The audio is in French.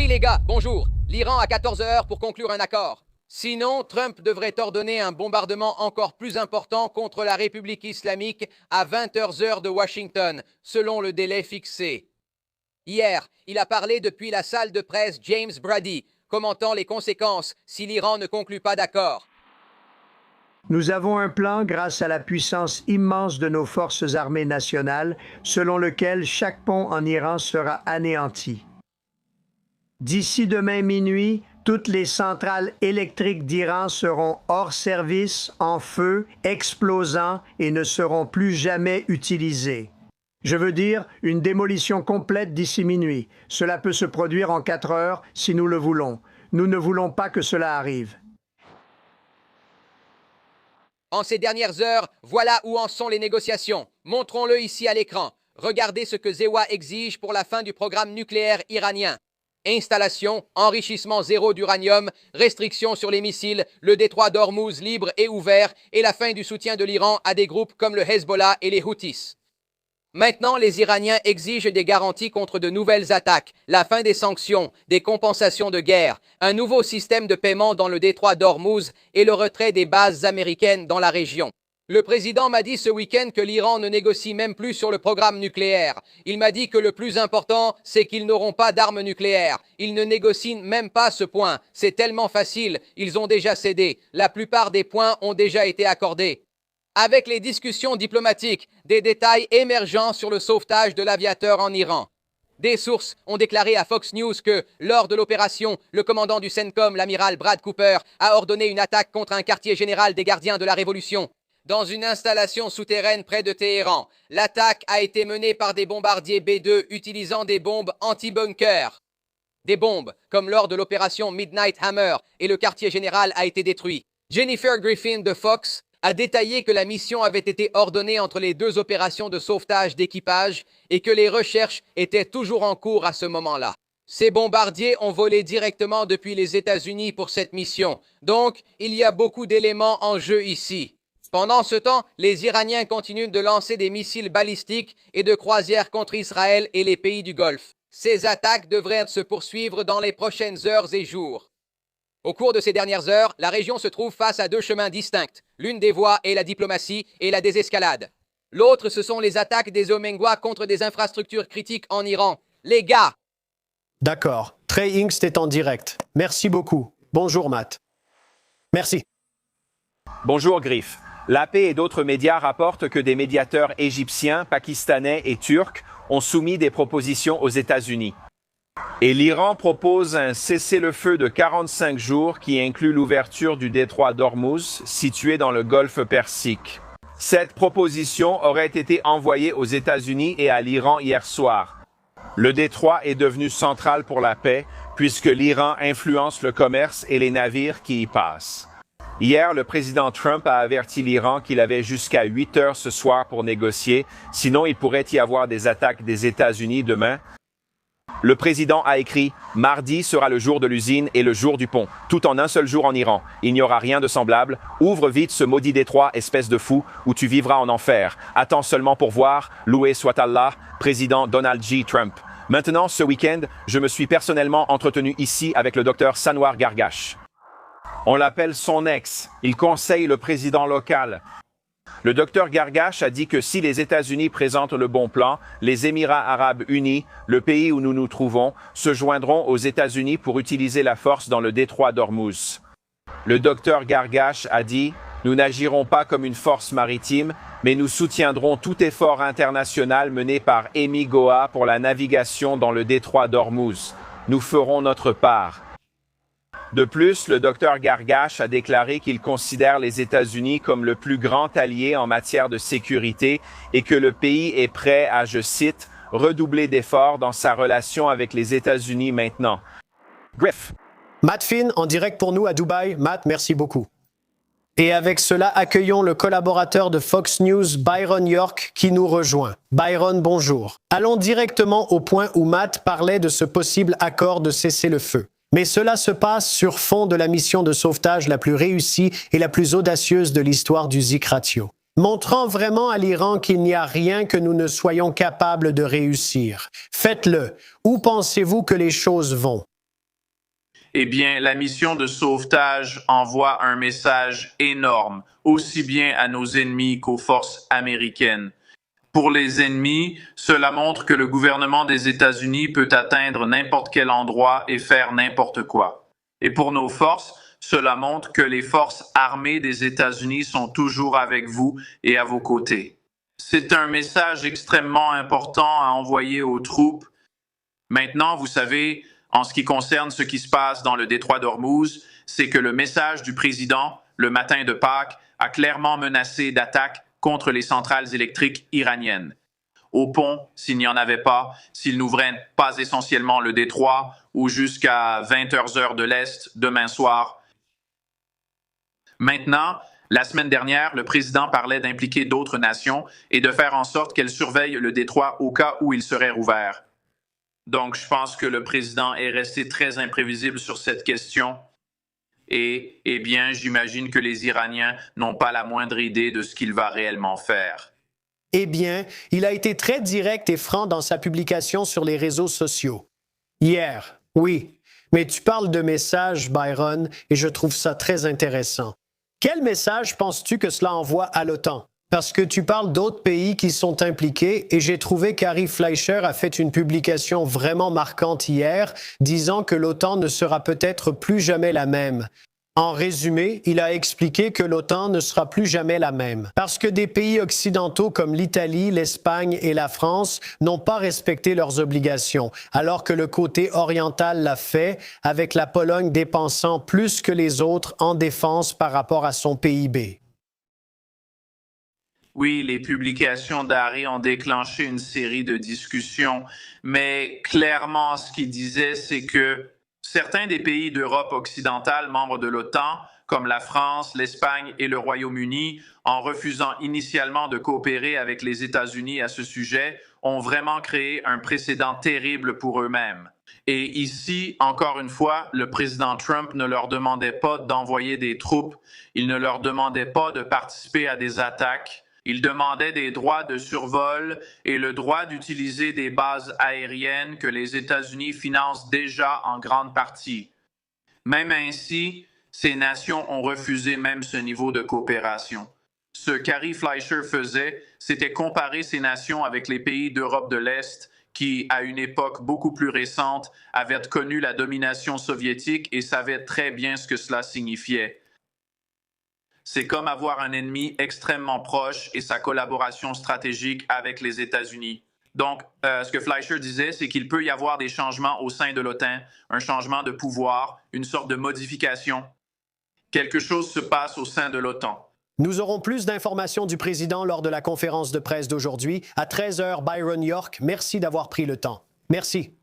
Oui les gars, bonjour. L'Iran a 14 heures pour conclure un accord. Sinon, Trump devrait ordonner un bombardement encore plus important contre la République islamique à 20h heure de Washington, selon le délai fixé. Hier, il a parlé depuis la salle de presse James Brady, commentant les conséquences si l'Iran ne conclut pas d'accord. Nous avons un plan grâce à la puissance immense de nos forces armées nationales, selon lequel chaque pont en Iran sera anéanti. D'ici demain minuit, toutes les centrales électriques d'Iran seront hors service, en feu, explosant et ne seront plus jamais utilisées. Je veux dire une démolition complète d'ici minuit. Cela peut se produire en 4 heures si nous le voulons. Nous ne voulons pas que cela arrive. En ces dernières heures, voilà où en sont les négociations. Montrons-le ici à l'écran. Regardez ce que Zewa exige pour la fin du programme nucléaire iranien. Installation, enrichissement zéro d'uranium, restrictions sur les missiles, le détroit d'Ormuz libre et ouvert et la fin du soutien de l'Iran à des groupes comme le Hezbollah et les Houthis. Maintenant, les Iraniens exigent des garanties contre de nouvelles attaques, la fin des sanctions, des compensations de guerre, un nouveau système de paiement dans le détroit d'Ormuz et le retrait des bases américaines dans la région. Le président m'a dit ce week-end que l'Iran ne négocie même plus sur le programme nucléaire. Il m'a dit que le plus important, c'est qu'ils n'auront pas d'armes nucléaires. Ils ne négocient même pas ce point. C'est tellement facile, ils ont déjà cédé. La plupart des points ont déjà été accordés. Avec les discussions diplomatiques, des détails émergents sur le sauvetage de l'aviateur en Iran. Des sources ont déclaré à Fox News que, lors de l'opération, le commandant du CENTCOM, l'amiral Brad Cooper, a ordonné une attaque contre un quartier général des gardiens de la Révolution. Dans une installation souterraine près de Téhéran, l'attaque a été menée par des bombardiers B-2 utilisant des bombes anti-bunker. Des bombes, comme lors de l'opération Midnight Hammer, et le quartier général a été détruit. Jennifer Griffin de Fox a détaillé que la mission avait été ordonnée entre les deux opérations de sauvetage d'équipage et que les recherches étaient toujours en cours à ce moment-là. Ces bombardiers ont volé directement depuis les États-Unis pour cette mission, donc il y a beaucoup d'éléments en jeu ici. Pendant ce temps, les Iraniens continuent de lancer des missiles balistiques et de croisières contre Israël et les pays du Golfe. Ces attaques devraient se poursuivre dans les prochaines heures et jours. Au cours de ces dernières heures, la région se trouve face à deux chemins distincts. L'une des voies est la diplomatie et la désescalade. L'autre, ce sont les attaques des Omengwa contre des infrastructures critiques en Iran. Les gars! D'accord. Trey Hingst est en direct. Merci beaucoup. Bonjour, Matt. Merci. Bonjour, Griff. L'AP et d'autres médias rapportent que des médiateurs égyptiens, pakistanais et turcs ont soumis des propositions aux États-Unis. Et l'Iran propose un cessez-le-feu de 45 jours qui inclut l'ouverture du détroit d'Ormuz, situé dans le golfe Persique. Cette proposition aurait été envoyée aux États-Unis et à l'Iran hier soir. Le détroit est devenu central pour la paix, puisque l'Iran influence le commerce et les navires qui y passent. Hier, le président Trump a averti l'Iran qu'il avait jusqu'à 8 heures ce soir pour négocier, sinon il pourrait y avoir des attaques des États-Unis demain. Le président a écrit « Mardi sera le jour de l'usine et le jour du pont, tout en un seul jour en Iran. Il n'y aura rien de semblable. Ouvre vite ce maudit détroit, espèce de fou, ou tu vivras en enfer. Attends seulement pour voir. Loué soit Allah, président Donald J. Trump. » Maintenant, ce week-end, je me suis personnellement entretenu ici avec le docteur Sanwar Gargash. On l'appelle son ex. Il conseille le président local. Le docteur Gargash a dit que si les États-Unis présentent le bon plan, les Émirats arabes unis, le pays où nous nous trouvons, se joindront aux États-Unis pour utiliser la force dans le détroit d'Ormuz. Le docteur Gargash a dit « Nous n'agirons pas comme une force maritime, mais nous soutiendrons tout effort international mené par Emi Goa pour la navigation dans le détroit d'Ormuz. Nous ferons notre part. » De plus, le docteur Gargash a déclaré qu'il considère les États-Unis comme le plus grand allié en matière de sécurité et que le pays est prêt à, je cite, « redoubler d'efforts dans sa relation avec les États-Unis maintenant. » Griff. Matt Finn, en direct pour nous à Dubaï. Matt, merci beaucoup. Et avec cela, accueillons le collaborateur de Fox News, Byron York, qui nous rejoint. Byron, bonjour. Allons directement au point où Matt parlait de ce possible accord de cessez-le-feu. Mais cela se passe sur fond de la mission de sauvetage la plus réussie et la plus audacieuse de l'histoire du Zik Ratio. Montrant vraiment à l'Iran qu'il n'y a rien que nous ne soyons capables de réussir. Faites-le. Où pensez-vous que les choses vont? Eh bien, la mission de sauvetage envoie un message énorme, aussi bien à nos ennemis qu'aux forces américaines. Pour les ennemis, cela montre que le gouvernement des États-Unis peut atteindre n'importe quel endroit et faire n'importe quoi. Et pour nos forces, cela montre que les forces armées des États-Unis sont toujours avec vous et à vos côtés. C'est un message extrêmement important à envoyer aux troupes. Maintenant, vous savez, en ce qui concerne ce qui se passe dans le détroit d'Ormuz, c'est que le message du président, le matin de Pâques, a clairement menacé d'attaques contre les centrales électriques iraniennes. Au pont, s'il n'y en avait pas, s'ils n'ouvraient pas essentiellement le détroit ou jusqu'à 20h heure de l'Est demain soir. Maintenant, la semaine dernière, le président parlait d'impliquer d'autres nations et de faire en sorte qu'elles surveillent le détroit au cas où il serait rouvert. Donc, je pense que le président est resté très imprévisible sur cette question. Et, eh bien, j'imagine que les Iraniens n'ont pas la moindre idée de ce qu'il va réellement faire. Eh bien, il a été très direct et franc dans sa publication sur les réseaux sociaux. Hier, oui, mais tu parles de messages, Byron, et je trouve ça très intéressant. Quel message penses-tu que cela envoie à l'OTAN? Parce que tu parles d'autres pays qui sont impliqués et j'ai trouvé qu'Ari Fleischer a fait une publication vraiment marquante hier, disant que l'OTAN ne sera peut-être plus jamais la même. En résumé, il a expliqué que l'OTAN ne sera plus jamais la même. Parce que des pays occidentaux comme l'Italie, l'Espagne et la France n'ont pas respecté leurs obligations, alors que le côté oriental l'a fait, avec la Pologne dépensant plus que les autres en défense par rapport à son PIB. Oui, les publications d'Harry ont déclenché une série de discussions, mais clairement, ce qu'il disait, c'est que certains des pays d'Europe occidentale membres de l'OTAN, comme la France, l'Espagne et le Royaume-Uni, en refusant initialement de coopérer avec les États-Unis à ce sujet, ont vraiment créé un précédent terrible pour eux-mêmes. Et ici, encore une fois, le président Trump ne leur demandait pas d'envoyer des troupes, il ne leur demandait pas de participer à des attaques. Il demandait des droits de survol et le droit d'utiliser des bases aériennes que les États-Unis financent déjà en grande partie. Même ainsi, ces nations ont refusé même ce niveau de coopération. Ce qu'Ari Fleischer faisait, c'était comparer ces nations avec les pays d'Europe de l'Est qui, à une époque beaucoup plus récente, avaient connu la domination soviétique et savaient très bien ce que cela signifiait. C'est comme avoir un ennemi extrêmement proche et sa collaboration stratégique avec les États-Unis. Donc, ce que Fleischer disait, c'est qu'il peut y avoir des changements au sein de l'OTAN, un changement de pouvoir, une sorte de modification. Quelque chose se passe au sein de l'OTAN. Nous aurons plus d'informations du président lors de la conférence de presse d'aujourd'hui. À 13h, Byron York, merci d'avoir pris le temps. Merci.